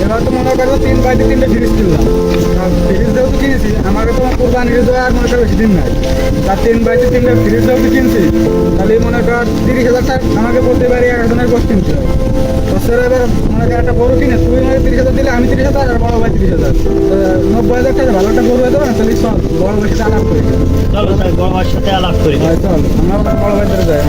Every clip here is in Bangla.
এবার তো মনে করো 3 বাইতে 3টে ফ্রিজ কিনলাম। ফ্রিজ যেহেতু কিনেছি আমাকে তো কোরবানির তো আর মনে করো বেশি দিন নাই। তার 3 বাইতে 3টে ফ্রিজ যেহেতু কিনছি তাহলে মনে কর 30,000 টাকা আমাকে বলতে পারি একজনের গোষ্ঠ কিনতে হবে। তো স্যার এবার মনে কর একটা গরু কিনে তুই মনে 30,000 দিলে আমি 30,000 আর বড় ভাই 30,000, 90,000 টাকা ভালো একটা গরু হয়ে যাবে না? তাহলে চল বড় ভাইয়ের সাথে আলাপ করি। চলো তাই বড় ভাইয়ের সাথে আলাপ করি। চল আমরা বড় ভাই ধরে যাই।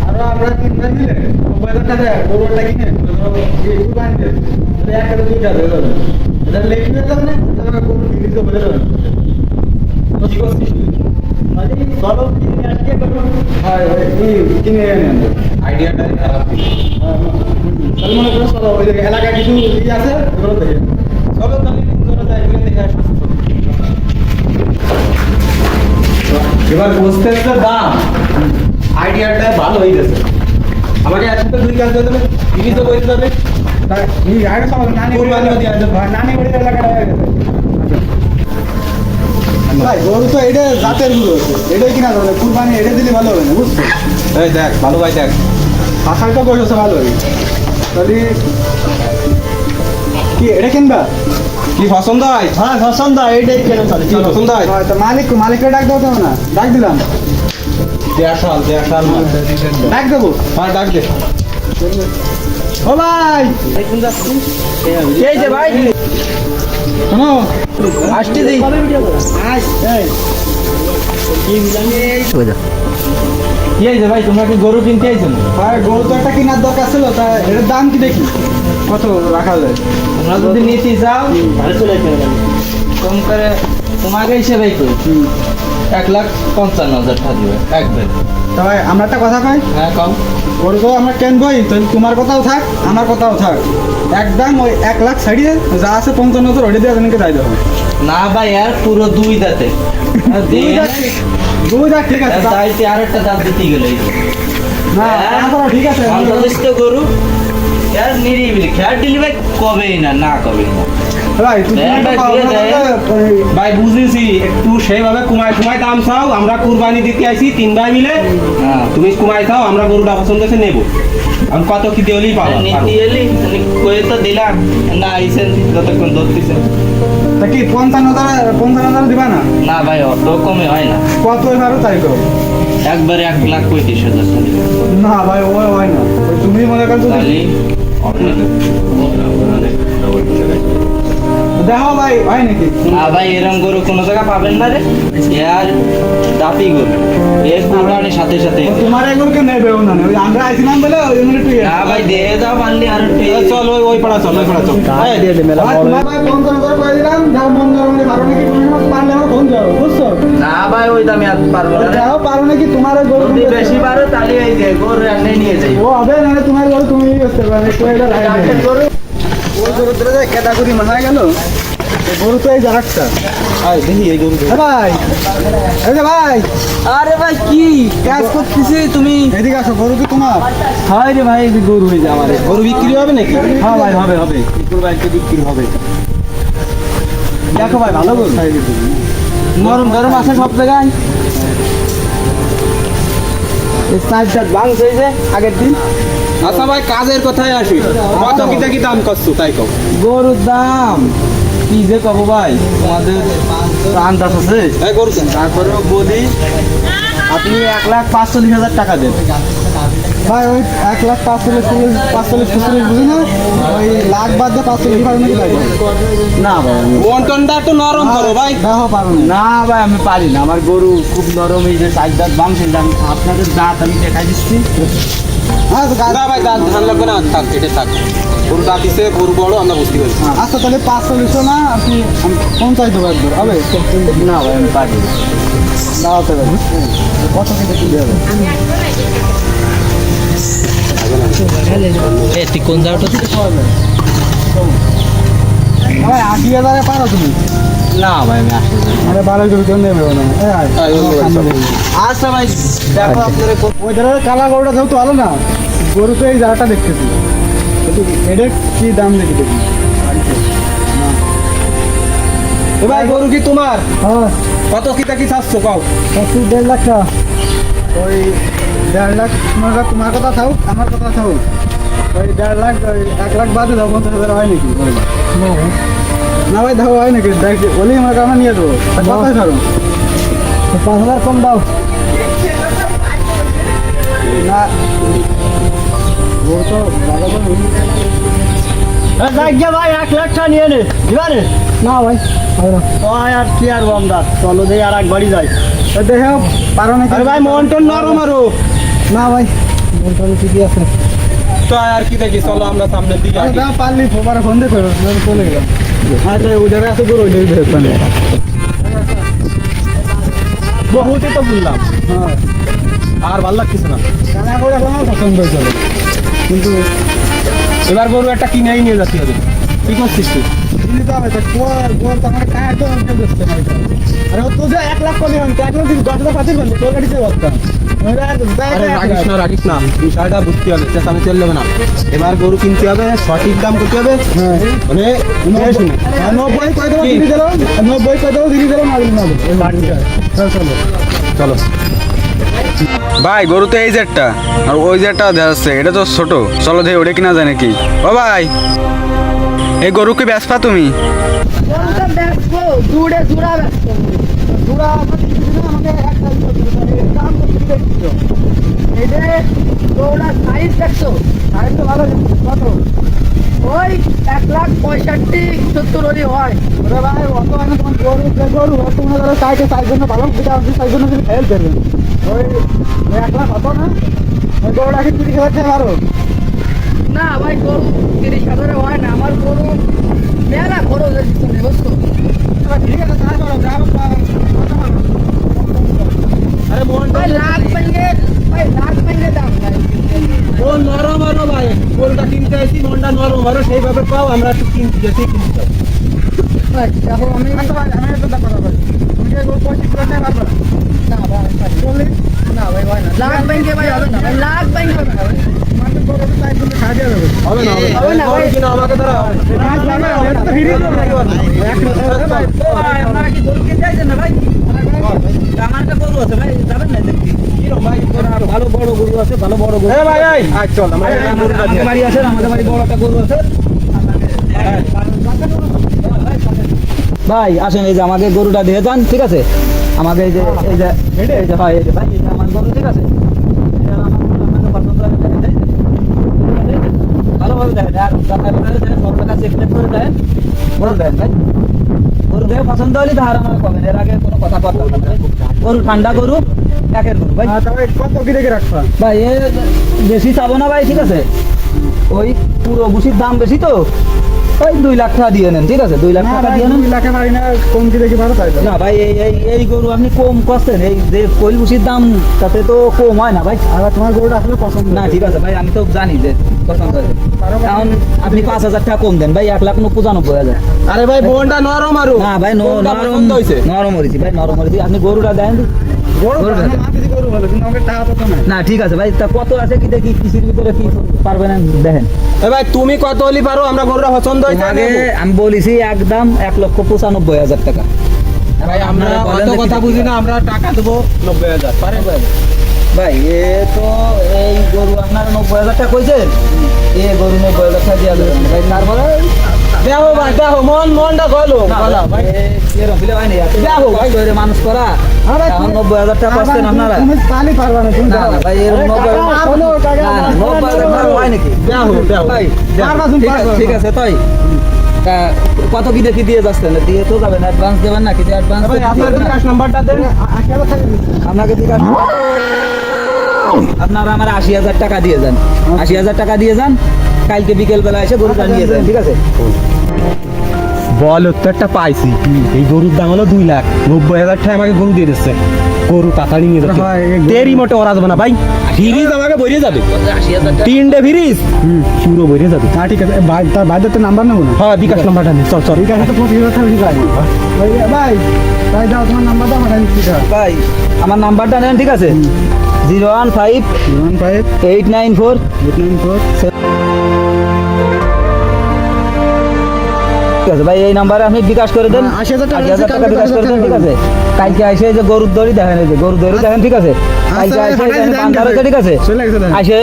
আরো আমরা 3 মিলে 90,000 টাকা গরুটা কিনে একটা 2টা হয়ে যাবে। এটা লেগে যাবে না, তাহলে গরু বিক্রি করে দেবে। কি করছিস মানে চলো কিনে আজকে করব। হ্যাঁ কিনে আনেন আইডিয়াটা খারাপ ছিল। তাহলে মনে করো চলো ওই এলাকায় কিছু ই আছে ওগুলো দেখে চলো তাহলে চলো যাই ওখানে দেখে আসো। এবার গোস্তের যে দাম আইডিয়াটা ভালো হয়ে গেছে। আমাকে একসাথে 2 কাজ করে দেবে, তিনি তো বলতে হবে তাই এই আগে সব নানি কুরবানি দিয়ে আসবে। নানি বাড়ির এলাকাটা হয়ে গেছে। ভাই গরু তো এটা জাতের গরু আছে, এটাই কিনা যাবে কুরবানি এটা দিলে ভালো হবে না বুঝছো? এই দেখ ভালো ভাই দেখ আশাই তো করছে ভালো হবে। তাহলে কি এটা কিনবা? কি পছন্দ হয়? হ্যাঁ পছন্দ এইটাই কেন চলে কি পছন্দ হয়? হয় তো মালিককে ডাক দাও তো না? ডাক দিলাম। দেশাল ডাক দেবো। হ্যাঁ ডাক দে। ও ভাই এই যে ভাই শোনো আসতে দেই কি এই যে ভাই তোমরা কি গরু কিনতে আইছো না? ভাই গরু তো একটা কেনার দরকার ছিল, তা এটার দাম কি দেখি কত রাখা যায়? তোমরা যদি নিতে চাও তাহলে চলে আসবে কম করে তোমাকে হিসেবে করি 1,55,000 টাকা দিবে একবার। তা ভাই আমরা একটা কথা কই, হ্যাঁ কম গরু তো আমরা কেনবই, তো তোমার কথাও থাক আমার কথাও থাক, একদম ওই 1 লাখ ছাড়িয়ে যা আছে 55,000 ওটা দিয়ে আপনাকে যাই দেবে। না ভাই আর পুরো 2 দাঁতে দুই লাখ ঠিক আছে। তাইতে আর একটা দাঁত দিতে গেলে না তারপরে ঠিক আছে। অন্তর্দিষ্ট গরু আর নিরিবিলি খেয়ার দিলি ভাই কবেই না কবেই না ভাই তুমি ভাই বুঝেছি একটু সেইভাবে কুমাই দাম চাও, আমরা কুরবানি দিতে আইছি 3 ভাই মিলে। হ্যাঁ তুমি কুমাই চাও, আমরা গরুটা পছন্দ করে নেবো। আমি কত কি দেওয়ালেই পাবো। নীতি এলি কয়ে তো দিলাম না আইসেন যতক্ষণ ধরতেছেন। তা কি 55,000 দিবা না? না ভাই অত কমে হয় না, কত এবারও তাই করো। একবারে 1,35,000 চলে না ভাই ওই হয় না, ওই তুমি মনে করছো তাহলে দেখো ভাই হয় নাকি? না ভাই এরম গরু কোনো জায়গা পাবেন না রে, আর দাপি গরু এর কুরবানির সাথে সাথে। তোমার এগুলোকে নেবেও না, ওই আমরা আইছিলাম বলে ওই জন্য একটু না ভাই দিয়ে যাও পারলি আর একটু চল ওই পাড়া চল। তোমার ভাই ফোন করে করে দিলাম, যাও মন ধরো পারো নাকি তুমি পারলে আমার ফোন যাও বুঝছো? না ভাই ওই দামে আর পারবো না রে। যাও পারো নাকি তোমার ওই গরু যদি বেশি পারো তাহলে এই যে গরু রান্নে নিয়ে যাই ও হবে না, তোমার গরু তুমি করতে পারবে তো এটা রাখবে। গরু ওই গরু ধরে যায় ক্যাটাগরি মারা গেল, গরু তো এই জায়গাটা। দেখি এই গরু ভাই এই যে ভাই আরে ভাই কি কাজ করতেছি তুমি? এদিকে আসো, গরু কি তোমার? হয় রে ভাই গরু হয়ে যায় আমার। গরু বিক্রি হবে নাকি? হ্যাঁ ভাই হবে হবে, কুরবানিতে বিক্রি হবে। দেখো ভাই ভালো গরু, নরম গরম আছে সব জায়গায়। এই সাইডটা ভাঙছে এই যে আগের দিন। আচ্ছা ভাই কাজের কথায় আসি, কত কি দাম করছো তাই কও। গরুর দাম কি যে কব ভাই, তোমাদের আন্দাজ আছে? এই গরু তারপরেও বলি আপনি 1,45,000 টাকা দেন। ভাই ওই 1,45,000 বুঝি না, ওই লাখ বাদ দিয়ে 45 পারো নাকি ভাই? না ভাই বন্টনটা একটু নরম করো ভাই। দেখো পারো না। না ভাই আমি পারি না, আমার গরু খুব নরম, এই যে সাইড দাঁত ভাঙছে, আপনাদের দাঁত আমি দেখাই দিচ্ছি। হ্যাঁ তো না ভাই দাঁত ধান লাগবে না, থাক কেটে থাক। গরু দাঁত দিছে, গরু বড় আমরা বুঝতে পারছি। আচ্ছা তাহলে 45 না, আপনি 50 দেবো একবার হবে? না ভাই আমি পারি না। দাঁড়াতে পারি কত কেটে তুলে হবে? তুই কোন জায়গাটা? ভাই 80,000 পারো তুমি? না ভাই আমি আসি না। আরে 12 কেউ নেবে না। আচ্ছা ভাই দেখো আপনারা ওই ধরনের কালা গরুটা যেহেতু ভালো না, গরু তো এই জায়গাটা দেখতেছি। এটা কি দাম দেখি দেখি এ ভাই গরু কি তোমার? হ্যাঁ কত কিতা কি চাচ্ছ কও? 1.5 লাখ টাকা ওই 1.5 লাখ তোমার কথা থাক আমার কথা থাক ওই 1.5 লাখ ওই 1 লাখ বাদে দাও 50,000 হয় নাকি না ভাই দাও হয় নাকি দেখ বলি আমার কামে নিয়ে দেবো কথা ছাড়ো 5,000 কম দাও না ও তো ভালো ভাই 1 লাখ টাকা নিয়ে নে দিবানে না ভাই আর কি আর বমদার চলো দেই আর একবারই যাই দেখো পারো নাকি আরে ভাই মন টন নরম আরো। না ভাই মনটা ঠিকই আছে তো আর কি দেখি চলো আমরা সামনের দিকে আরে আগে। দাও পারলি ফোবারে ফোন দে করো চলে গেল আচ্ছা ওই জায়গায় আছে গরু ওইটাই দেখো পানি বহুতই তো বললাম হ্যাঁ আর ভালো লাগতেছে না। কানা করে আমার পছন্দ হয়েছিল কিন্তু এবার গরু একটা কিনেই নিয়ে যাচ্ছি হবে। কি করছিস তুই? দিতে হবে তো গোর তো আমার কাজ তো অনেক করতে পারি আরে ও তো যে 1 লাখ কমে আমি 1 লাখ 10,000 পাচ্ছি বন্ধু তোর গাড়িতে বসতাম আরে রাখিস না বিষয়টা বুঝতে হবে চেষ্টা চললে হবে না। এবার গরু কিনতে হবে সঠিক দাম করতে হবে হ্যাঁ মানে নিয়ে শুনে 90 কয় দেবো কি? দিদি দিল 90 কয় দেবো দিদি দিল না দিল না চলো চলো ভাই গরু তো এই জেটটা আর ওই জেটটা দেখা যাচ্ছে এটা তো ছোট চলো দেখি ওটা কিনা যায় নাকি ও ভাই এই গরু কি বেচপা তুমি কোনটা বেচবো দুড়ে জুড়া বেচবো পুরা আমাকে এক লাখ দাম করতে দিচ্ছিল এটা তোরা সাইজ দেখছো সাইজ তো ভালো কত ওই 1,65,70 হলে হয় ওরে ভাই অত মানে তোমার গরু যে গরু তোমরা ধরো সাইডে সাইড জন্য ভালো বিটা সাইড জন্য যদি হেল্প করবেন ওই 1 লাখ হতো না ওই গরুটা কি 30,000 টাকা মারো না ভাই গরু 30,000 হয় না আমার গরু মেলা খরচ হচ্ছে বুঝছো ঠিক আছে তাই করো যাও আরে মন ভাই লাখ ভেঙে দাম ভাই মন নরম আরো ভাই গরুটা কিনতে আসি মনটা নরম আরো সেইভাবে পাও আমরা একটু কিনতে যাচ্ছি কিনতে যাবো। ভাই দেখো আমি আমি একটা দাম করব তুমি যে গরু 25,000 টাকা মারবে না ভাই চল্লিশ না ভাই হয় না লাখ ভেঙে ভাই হবে না ভাই লাখ ভেঙে হবে না ভাই মারবে গরু সাইড জন্য খাই দিয়ে দেবে হবে না হবে না ভাই। গরু কিনা আমাকে ধরা এটা তো হিরি আপনারা কি গরু কিনতে চাইছেন না ভাই আমার একটা গরু আছে ভাই যাবেন না দেখি ভালো বড় গরু আছে ভালো বড় গরু ভাই আয় চল আমরা গরুটা আমাদের বাড়ি আছে আমাদের বাড়ি বড় একটা গরু আছে ভাই আসেন এই যে আমাকে গরুটা দিয়ে যান ঠিক আছে আমাকে এই যে ভাই এই যে ভাই এই যে আমার গরু ঠিক আছে এটা আমার গরু, আপনাকে পছন্দ হলে দেখেন, ঠিক আছে? ভালোভাবে দেখেন আর আপনার দেখেন সব টাকা চেক করে দেন গরু দেন ভাই গরু দেখে পছন্দ হলে তাহার আমার কমেন এর আগে কোনো কথা বলতাম না ভাই। গরু ঠান্ডা গরু একের গরু ভাই তবে কত কি দেখে রাখবা ভাই এ বেশি চাবো না ভাই ঠিক আছে ওই পুরো বুসির দাম বেশি তো ওই 2 লাখ টাকা দিয়ে নেন ঠিক আছে 2 লাখ টাকা দিয়ে নেন 2 লাখে মারি না কম কি দেখি ভালো তাই না ভাই এই গরু আপনি কম করছেন এই যে কোয়েল বুসির দাম তাতে তো কম হয় না ভাই আর তোমার গরুটা আসলে পছন্দ না ঠিক আছে ভাই আমি তো জানি যে পছন্দ হয়েছে এখন আপনি 5,000 টাকা কম দেন ভাই 1,95,000 আরে ভাই বোনটা নরম আরো না ভাই বোনটা নরম পছন্দ হয়েছে নরম হয়েছে ভাই নরম হয়েছে আপনি গরুটা দেন গরু গরুটা দেন। না কিছু গরু ভালো কিন্তু আমাকে টাকা তো না না ঠিক আছে ভাই তা কত আছে কি দেখি কৃষির ভিতরে কি পারবেন দেখেন এ ভাই তুমি কত হলি পারো আমরা গরুটা পছন্দ হয়েছে আগে আমি বলেছি একদম 1,95,000 টাকা ভাই আমরা আপনারা বলেন অত দেখি কথা দেখি। বুঝি না আমরা টাকা দেবো 90,000 পারেন ভাই এ তো এই গরু আপনার 90,000 টাকা কইছেন এ গরু 90,000 টাকা দিয়ে দেবেন ভাই তারপরে দেখো ভাই দেখো মনটা গলো গলা ভাই এরকম ফিলে ভাই দেখো ভাই মানুষ করা আরে এখন 90,000 টাকা পাচ্ছেন আপনারা তুমি পালি পারবা না তুমি না না ভাই এরকম 90,000 না না 90,000 টাকা হয় নাকি দেখো ভাই পারবা তুমি, ঠিক আছে, পারবা। ঠিক আছে তাই তা কত কি দেখি দিয়ে যাচ্ছেন দিয়ে তো যাবেন অ্যাডভান্স দেবেন নাকি অ্যাডভান্স ভাই আপনার বিকাশ নাম্বারটা দেন আশাবা থাকে আপনাকে বিকাশ আপনারা আমার 80,000 টাকা দিয়ে যান 80,000 টাকা দিয়ে যান কালকে বিকেল বেলা এসে গরুটা নিয়ে যান ঠিক আছে বল উত্তরটা পাইছি এই গরুর দাম হলো 2 লাখ 90,000 টাকা আমাকে গরু দিয়ে দিচ্ছে গরু তাড়াতাড়ি নিয়ে যাচ্ছে ভাই, এই গরু- তেরি মোটে ওরা যাবে না ভাই ফ্রিজ আমাকে ভরিয়ে যাবে 80,000 টাকা 3টে ফ্রিজ পুরো ভরিয়ে যাবে হ্যাঁ ঠিক আছে তার বাইরে তো নাম্বার নেবো না হ্যাঁ বিকাশ নাম্বারটা নিন চল চল ঠিক আছে তো 25,000 টাকা ঠিক আছে ভাই তাই দাও তোমার নাম্বার দাও আমার ঠিক আছে ভাই আমার নাম্বারটা নেন ঠিক আছে 015 15 894 894 ঠিক আছে ভাই, এই নাম্বারে আপনি বিকাশ করে দেন, হ্যাঁ, 80,000 টাকা 80,000 টাকা কালকে বিকাশ করে দেন, ঠিক আছে। কালকে এসে যে গরুর দড়ি দেখেন, এই যে গরুর দড়ি দেখেন, ঠিক আছে। কালকে আচ্ছা, এসে ফাটাই এখানে দেন, বান্ধা রয়েছে, ঠিক আছে। চলে গেছে দেখেন। এসে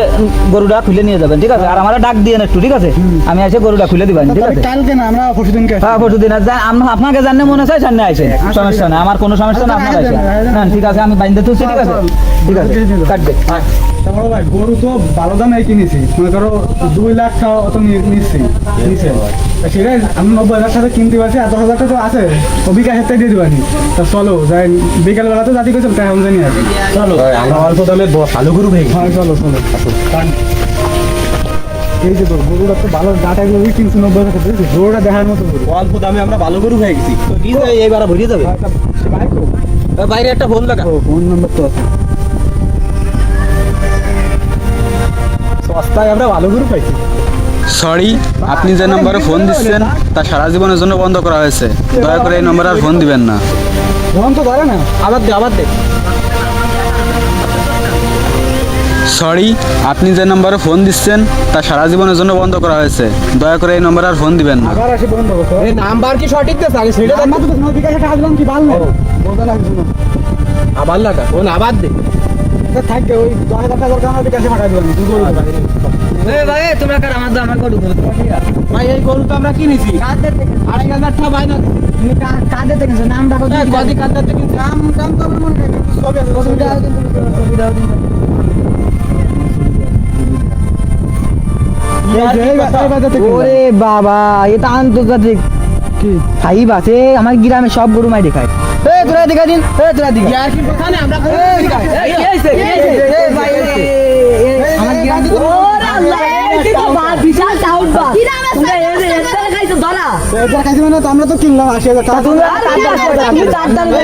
গরুটা খুলে নিয়ে যাবেন, ঠিক আছে। আর আমার ডাক দিয়ে একটু, ঠিক আছে। আমি এসে গরুটা খুলে দিবেন, ঠিক আছে। কালকে না, আমরা পরশুদিনকে আসি। হ্যাঁ, পরশুদিন আর আপনাকে জানলে মনে চাই সামনে আসে, সমস্যা নাই, আমার কোনো সমস্যা না, আপনার আসে। না ঠিক আছে, আমি বাইন্দে তুলছি, ঠিক আছে, ঠিক আছে, কাটবে। তারপরে ভাই গরু তো ভালো দামে কিনেছি, মনে করো 2 লাখ টাকা অত নিচ্ছি নিচে, সেটাই আমি 90,000 টাকা কিনতে পারছি, আর 10,000 টাকা তো আছে, ও বিকাশ হাতে দিয়ে দিবানি। তা চলো যাই, বিকালবেলা তো জাতি করছে তাই আমি জানি আর কি। চলো ভাই, আমরা অল্প দামে ভালো গরু ভেঙে হ্যাঁ চলো চলো। এই যে গরুটা তো ভালো ডাটা গরু কিনছি 90,000 টাকা, বুঝেছিস? গরুটা দেখার মতো গরু। অল্প দামে আমরা ভালো গরু ভেঙে গেছি। তো কি এইবার ভরিয়ে যাবে হ্যাঁ, সে ভাই তো বাইরে একটা ফোন লাগা। ফোন নাম্বার তো আছে। সস্তায় আমরা ভালো গরু পাইছি। সরি, আপনি যে নম্বরে ফোন দিচ্ছেন তা সারা জীবনের জন্য বন্ধ করা হয়েছে। দয়া করে এই নম্বরে আর ফোন দিবেন না। ফোন তো ধরে না। আবার দে, আবার দে। সরি, আপনি যে নম্বরে ফোন দিচ্ছেন তা সারা জীবনের জন্য বন্ধ করা হয়েছে। দয়া করে এই নম্বরে আর ফোন দিবেন না। আবার আসি বন্ধ করতে এই নাম্বার কি সঠিক দেশ আগে সেটা দেখ। আমার তো তোমার বিকাশে টাকা দিলাম কি ভালো বলতে লাগছে না। আবার লাগা, ফোন আবার দে। তা থাকবে ওই 10,000 টাকার দাম আমি বিকাশে পাঠাই দিলাম, তুই গরু দেবা। ভাই তোমরা কার আমার গরু ভাই এই গরু তো আমরা কিনেছি 2,500 টাকা বাইনা। তুমি কাঁদে দেখেছো নাম ডাকো কদি কান্দার থেকে দাম দাম তো আমার মনে নেই, কিন্তু সবই আছে, অসুবিধা ওরে বাবা, এটা আন্তর্জাতিক কি ফাইভ আছে, আমার গ্রামে সব গরু মাই দেখায়। তোরা দেখা দিন, তোরা দিন। ইয়ার কি কথা না আমরা গরু কিনেছি। আমার গ্রামে এটা কাছে মানে তো আমরা তো কিনলাম 80,000 টাকা।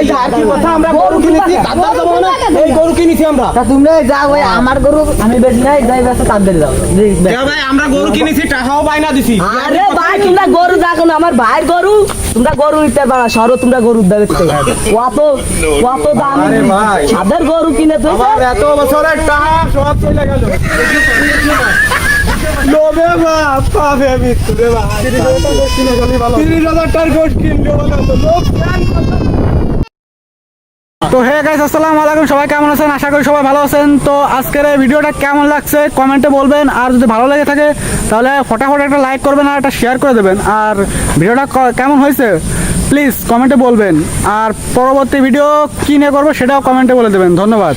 ইয়ার কি কথা, আমরা গরু কিনেছি কান্দার দেবো না। এই গরু কিনেছি আমরা। তোমরা যাও, ওই আমার গরু আমি বেশি নাই, যাই ব্যস্ত তাদের যাও। এ ভাই আমরা গরু কিনেছি, টাকাও বাইনা দিছি। আরে ভাই তোমরা গরু দেখো না, আমার ভাইয়ের গরু, তোমরা গরু নিতে পারো, সরো তোমরা গরু দেখতে কত কত দাম। আরে ভাই। তাদের গরু কিনে তো আমার এত বছরের টাকা সব চলে গেল। লোভে বাপ পাবে মৃত্যু রে বাপ। 30,000 টাকার গোশ কিনলো বলে তো লোভ প্ল্যান করতে। তো হে গাইস, আসসালামু আলাইকুম, সবাই কেমন আছেন? আশা করি সবাই ভালো আছেন। তো আজকের এই ভিডিওটা কেমন লাগছে কমেন্টে বলবেন, আর যদি ভালো লেগে থাকে তাহলে ফটাফট একটা লাইক করবেন আর একটা শেয়ার করে দেবেন। আর ভিডিওটা কেমন হয়েছে প্লিজ কমেন্টে বলবেন, আর পরবর্তী ভিডিও কী নিয়ে করবো সেটাও কমেন্টে বলে দেবেন। ধন্যবাদ।